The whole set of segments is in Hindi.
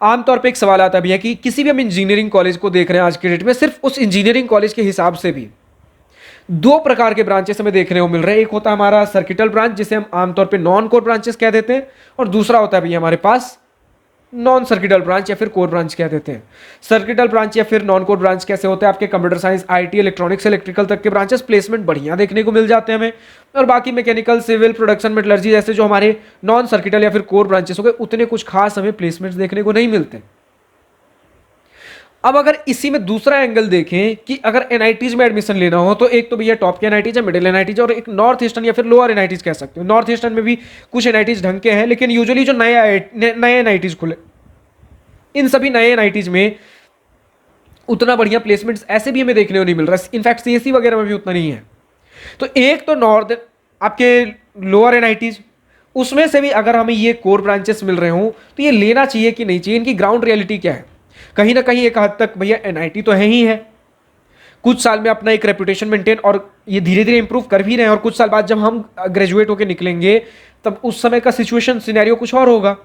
आमतौर पे एक सवाल आता भी है कि किसी भी हम इंजीनियरिंग कॉलेज को देख रहे हैं आज के डेट में, सिर्फ उस इंजीनियरिंग कॉलेज के हिसाब से भी दो प्रकार के ब्रांचेस हमें देखने को मिल रहे हैं। एक होता है हमारा सर्किटल ब्रांच, जिसे हम आमतौर पे नॉन कोर ब्रांचेस कह देते हैं, और दूसरा होता है भी हमारे पास नॉन सर्किटल ब्रांच या फिर कोर ब्रांच कह देते हैं। सर्किटल ब्रांच या फिर नॉन कोर ब्रांच कैसे होते हैं? आपके computer science, IT, electronics, electrical तक के ब्रांचेस प्लेसमेंट बढ़िया देखने को मिल जाते हैं हमें, और बाकी मैकेनिकल, सिविल, प्रोडक्शन, मेटलर्जी जैसे जो हमारे नॉन सर्किटल या फिर कोर ब्रांचेस हो गए, उतने कुछ खास हमें प्लेसमेंट्स देखने को नहीं मिलते। अब अगर इसी में दूसरा एंगल देखें कि अगर एनआईटीज में एडमिशन लेना हो तो एक तो भैया टॉप के एनआईटीज है, मिडिल एनआईटीज, और एक नॉर्थ ईस्टर्न या फिर लोअर एनआईटीज कह सकते हो। नॉर्थ ईस्टर्न में भी कुछ एनआईटीज ढंग के हैं, लेकिन यूजुअली जो नए एनआईटीज खुले, इन सभी नए एनआईटीज में उतना बढ़िया प्लेसमेंट्स ऐसे भी हमें देखने को नहीं मिल रहा। इनफैक्ट सीएससी वगैरह में भी उतना नहीं है। तो एक तो नॉर्थ आपके लोअर एनआईटीज, उसमें से भी अगर हमें ये कोर ब्रांचेस मिल रहे हो तो ये लेना चाहिए कि नहीं चाहिए, इनकी ग्राउंड रियलिटी क्या है? कहीं ना कहीं एक हद तक भैया एनआईटी तो है ही है, कुछ साल में अपना एक रेपुटेशन मेंटेन और ये धीरे धीरे इंप्रूव कर भी रहे हैं, और कुछ साल बाद जब हम ग्रेजुएट होकर निकलेंगे तब उस समय का सिचुएशन सिनेरियो कुछ और होगा।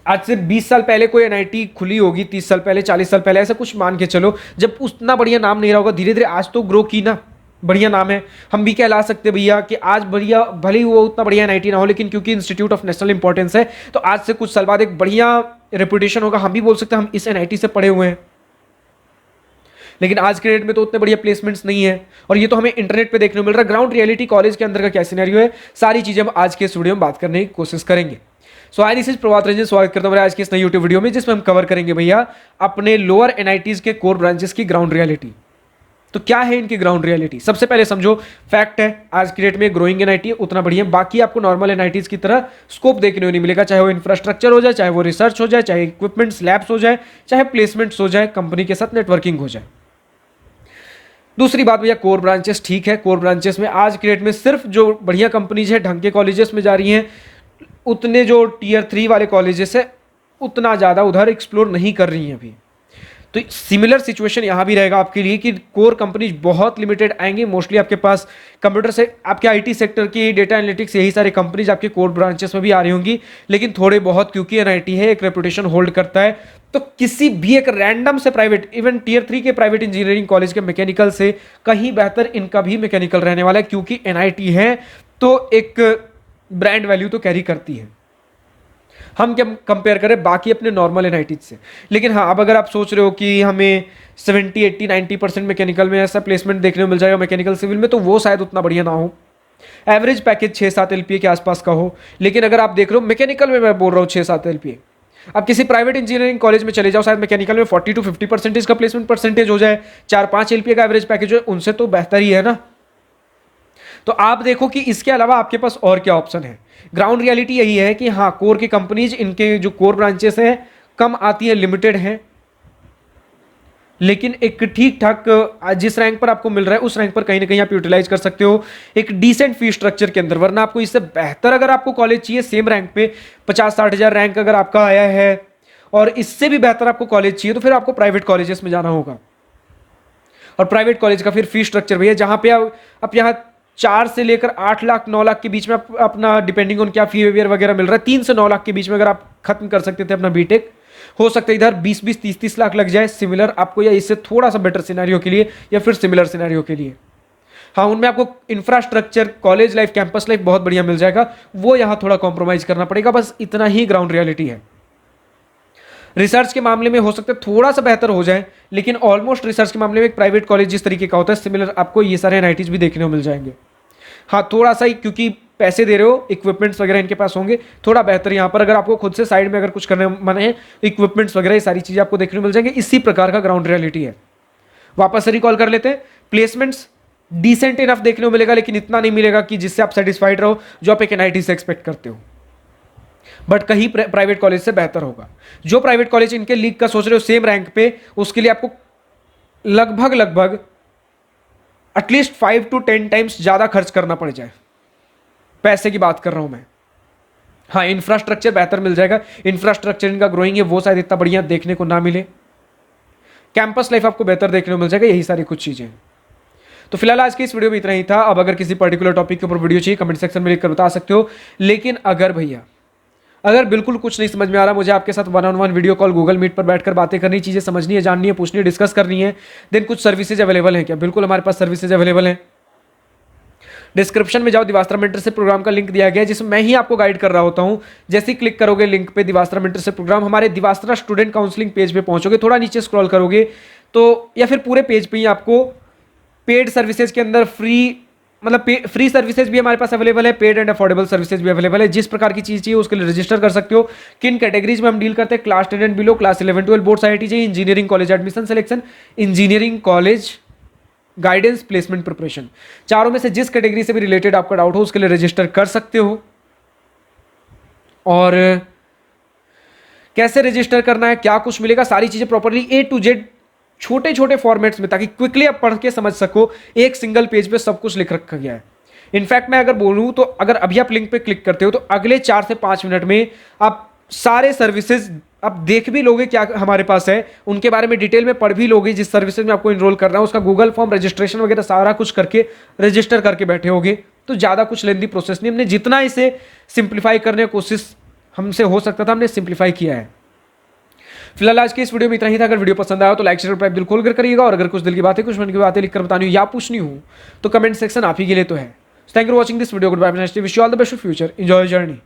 आज से 20 साल पहले कोई एनआईटी खुली होगी, 30 साल पहले, 40 साल पहले, ऐसा कुछ मान के चलो, जब उतना बढ़िया नाम नहीं रहा होगा। धीरे धीरे आज तो ग्रो की ना, बढ़िया नाम है, हम भी कहला सकते भैया कि आज बढ़िया, भले ही वो उतना बढ़िया एनआईटी ना हो, लेकिन क्योंकि इंस्टीट्यूट ऑफ नेशनल इंपॉर्टेंस है तो आज से कुछ साल बाद एक बढ़िया रेपुटेशन होगा, हम भी बोल सकते हैं हम इस एनआईटी से पढ़े हुए हैं। लेकिन आज के डेट में तो उतने बढ़िया प्लेसमेंट्स नहीं है, और ये तो हमें इंटरनेट पे देखने को मिल रहा है। ग्राउंड रियलिटी कॉलेज के अंदर का क्या सिनेरियो है, सारी चीजें हम आज के इस वीडियो में बात करने की कोशिश करेंगे। सो आई दिस इज प्रभात रंजन, स्वागत करता हूं आज के इस नई यूट्यूब वीडियो में, जिसमें हम कवर करेंगे भैया अपने लोअर एनआईटीज के कोर ब्रांचेस की ग्राउंड रियलिटी। तो क्या है इनकी ग्राउंड रियलिटी? सबसे पहले समझो, फैक्ट है आज की डेट में ग्रोइंग एनआईटी उतना बढ़िया, बाकी आपको नॉर्मल एनआईटीज की तरह स्कोप देखने को नहीं मिलेगा, चाहे वो इंफ्रास्ट्रक्चर हो जाए, चाहे वो रिसर्च हो जाए, चाहे इक्विपमेंट्स, लैब्स हो जाए, चाहे प्लेसमेंट्स हो जाए, कंपनी के साथ नेटवर्किंग हो जाए। दूसरी बात भैया, कोर ब्रांचेस ठीक है, कोर ब्रांचेस में आज की डेट में सिर्फ जो बढ़िया कंपनीज है, ढंग के कॉलेजेस में जा रही हैं, उतने जो टीयर 3 वाले कॉलेजेस है उतना ज़्यादा उधर एक्सप्लोर नहीं कर रही हैं अभी। तो सिमिलर सिचुएशन यहाँ भी रहेगा आपके लिए कि कोर कंपनीज बहुत लिमिटेड आएंगी। मोस्टली आपके पास कंप्यूटर से, आपके आईटी सेक्टर की, डेटा एनालिटिक्स, यही सारे कंपनीज आपके कोर ब्रांचेस में भी आ रही होंगी, लेकिन थोड़े बहुत, क्योंकि एनआईटी है, एक रेपुटेशन होल्ड करता है, तो किसी भी एक रैंडम से प्राइवेट, इवन टीयर 3 के प्राइवेट इंजीनियरिंग कॉलेज के मैकेनिकल से कहीं बेहतर इनका भी मैकेनिकल रहने वाला है, क्योंकि एनआईटी है तो एक ब्रांड वैल्यू तो कैरी करती है। हम क्या कंपेयर करें बाकी अपने नॉर्मल एनआईटीज से। लेकिन हाँ, अब अगर आप सोच रहे हो कि हमें 70, 80, 90% मैकेनिकल में ऐसा प्लेसमेंट देखने को मिल जाएगा मैकेनिकल सिविल में, तो वो शायद उतना बढ़िया ना हो। एवरेज पैकेज 6-7 एलपीए के आसपास का हो। लेकिन अगर आप देख रहे हो मैकेनिकल में, मैं बोल रहा हूँ 6-7 एलपीए, आप किसी प्राइवेट इंजीनियरिंग कॉलेज में चले जाओ, शायद मैकेनिकल में 40 to 50% का प्लेसमेंट परसेंटेज हो जाए, 4-5 एलपीए का एवरेज पैकेज हो, उनसे तो बेहतर ही है ना। तो आप देखो कि इसके अलावा आपके पास और क्या ऑप्शन है। ग्राउंड रियलिटी यही है कि हाँ, कोर की कंपनीज, इनके जो कोर ब्रांचेस हैं कम आती है, लिमिटेड हैं, लेकिन एक ठीक ठाक जिस रैंक पर आपको मिल रहा है उस रैंक पर कहीं ना कहीं आप यूटिलाइज कर सकते हो एक डिसेंट फी स्ट्रक्चर के अंदर। वरना आपको इससे बेहतर अगर आपको कॉलेज चाहिए, सेम रैंक पे 50-60 हज़ार रैंक अगर आपका आया है और इससे भी बेहतर आपको कॉलेज चाहिए, तो फिर आपको प्राइवेट कॉलेजेस में जाना होगा। और प्राइवेट कॉलेज का फिर फी स्ट्रक्चर भी है, जहां पे आप यहाँ 4 से लेकर 8 लाख 9 लाख के बीच में अपना, डिपेंडिंग ऑन क्या फी वेवियर वगैरह मिल रहा है, 3 से 9 लाख के बीच में अगर आप खत्म कर सकते थे अपना बीटेक, हो सकता है इधर 20-20, 30-30 लाख लग जाए सिमिलर आपको, या इससे थोड़ा सा बेटर सिनेरियो के लिए, या फिर सिमिलर सिनेरियो के लिए। हाँ, उनमें आपको infrastructure, college life, campus life बहुत बढ़िया मिल जाएगा, वो यहाँ थोड़ा कॉम्प्रोमाइज करना पड़ेगा, बस इतना ही ग्राउंड रियलिटी है। रिसर्च के मामले में हो सकता है थोड़ा सा बेहतर हो जाए, लेकिन ऑलमोस्ट रिसर्च के मामले में एक प्राइवेट कॉलेज जिस तरीके का होता है, सिमिलर आपको ये सारे एनआईटीज भी देखने को मिल जाएंगे। हाँ, थोड़ा सा ही, क्योंकि पैसे दे रहे हो, इक्विपमेंट्स वगैरह इनके पास होंगे, थोड़ा बेहतर यहाँ पर। अगर आपको खुद से साइड में अगर कुछ करने मन है, इक्विपमेंट्स वगैरह ये सारी चीज़ें आपको देखने को मिल जाएंगे। इसी प्रकार का ग्राउंड रियलिटी है। वापस से रिकॉल कर लेते हैं, प्लेसमेंट्स डिसेंट इनफ देखने को मिलेगा, लेकिन इतना नहीं मिलेगा कि जिससे आप सेटिस्फाइड रहो जो आप एक एनआईटी से एक्सपेक्ट करते हो, बट कहीं प्राइवेट कॉलेज से बेहतर होगा। जो प्राइवेट कॉलेज इनके लीग का सोच रहे हो सेम रैंक पे, उसके लिए आपको लगभग एटलीस्ट 5 to 10 टाइम्स ज्यादा खर्च करना पड़ जाए। पैसे की बात कर रहा हूं मैं। हाँ, इंफ्रास्ट्रक्चर बेहतर मिल जाएगा, इंफ्रास्ट्रक्चर इनका ग्रोइंग है, वो शायद इतना बढ़िया देखने को ना मिले। कैंपस लाइफ आपको बेहतर देखने को मिल जाएगा, यही सारी कुछ चीजें। तो फिलहाल आज की इस वीडियो में इतना ही था। अब अगर किसी पर्टिकुलर टॉपिक के ऊपर वीडियो चाहिए, कमेंट सेक्शन में लिखकर बता सकते हो। लेकिन अगर भैया अगर बिल्कुल कुछ नहीं समझ में आ रहा, मुझे आपके साथ one on one video call Google Meet पर बैठकर बातें करनी, चीज़ें समझनी है, जाननी है, पूछनी है, डिस्कस करनी है, देन कुछ सर्विसेज अवेलेबल हैं क्या? बिल्कुल हमारे पास सर्विसेज अवेलेबल हैं। डिस्क्रिप्शन में जाओ, दिवास्त्रा मेंटरशिप प्रोग्राम का लिंक दिया गया है जिसमें मैं ही आपको गाइड कर रहा होता हूं। जैसे ही क्लिक करोगे लिंक पे दिवास्त्रा मेंटरशिप प्रोग्राम, हमारे दिवास्त्रा स्टूडेंट काउंसलिंग पेज पे पहुंचोगे, थोड़ा नीचे स्क्रॉल करोगे तो या फिर पूरे पेज पे ही आपको पेड सर्विसेज के अंदर फ्री सर्विसेज भी हमारे पास अवेलेबल है, पेड एंड अफोर्डेबल सर्विसेज भी अवेलेबल है। जिस प्रकार की चीज चाहिए उसके लिए रजिस्टर कर सकते हो। किन कैटेगरीज में हम डील करते हैं? Class 10 and below, class 11 12 boards IIT चाहिए, engineering college admission selection, engineering college guidance, placement preparation, चारों में से जिस कैटेगरी से भी रिलेटेड आपका डाउट हो उसके लिए रजिस्टर कर सकते हो। और कैसे रजिस्टर करना है, क्या कुछ मिलेगा, सारी चीजें प्रॉपरली A to Z छोटे छोटे फॉर्मेट्स में, ताकि क्विकली आप पढ़ के समझ सको। एक सिंगल पेज पे सब कुछ लिख रखा गया है। इनफैक्ट मैं अगर बोलूं तो अगर अभी आप लिंक पे क्लिक करते हो तो अगले 4 से 5 मिनट में आप सारे सर्विसेज आप देख भी लोगे क्या हमारे पास है, उनके बारे में डिटेल में पढ़ भी लोगे। जिस सर्विसेज में आपको इनरोल करना है उसका गूगल फॉर्म, रजिस्ट्रेशन वगैरह सारा कुछ करके रजिस्टर करके बैठे होगे। तो ज़्यादा कुछ लेंदी प्रोसेस नहीं, हमने जितना इसे सिंप्लीफाई करने की कोशिश हमसे हो सकता था हमने सिंप्लीफाई किया है। फिलहाल आज की इस वीडियो में इतना ही था। अगर वीडियो पसंद आया तो लाइक शेयर दिल खोल कर करिएगा, और अगर कुछ दिल की बातें, कुछ मन की बातें लिखकर बतानी हो या पूछनी हो तो कमेंट सेक्शन आप ही के लिए तो है। Thank you for watching this video. Good bye, wish you all the best for future, enjoy journey.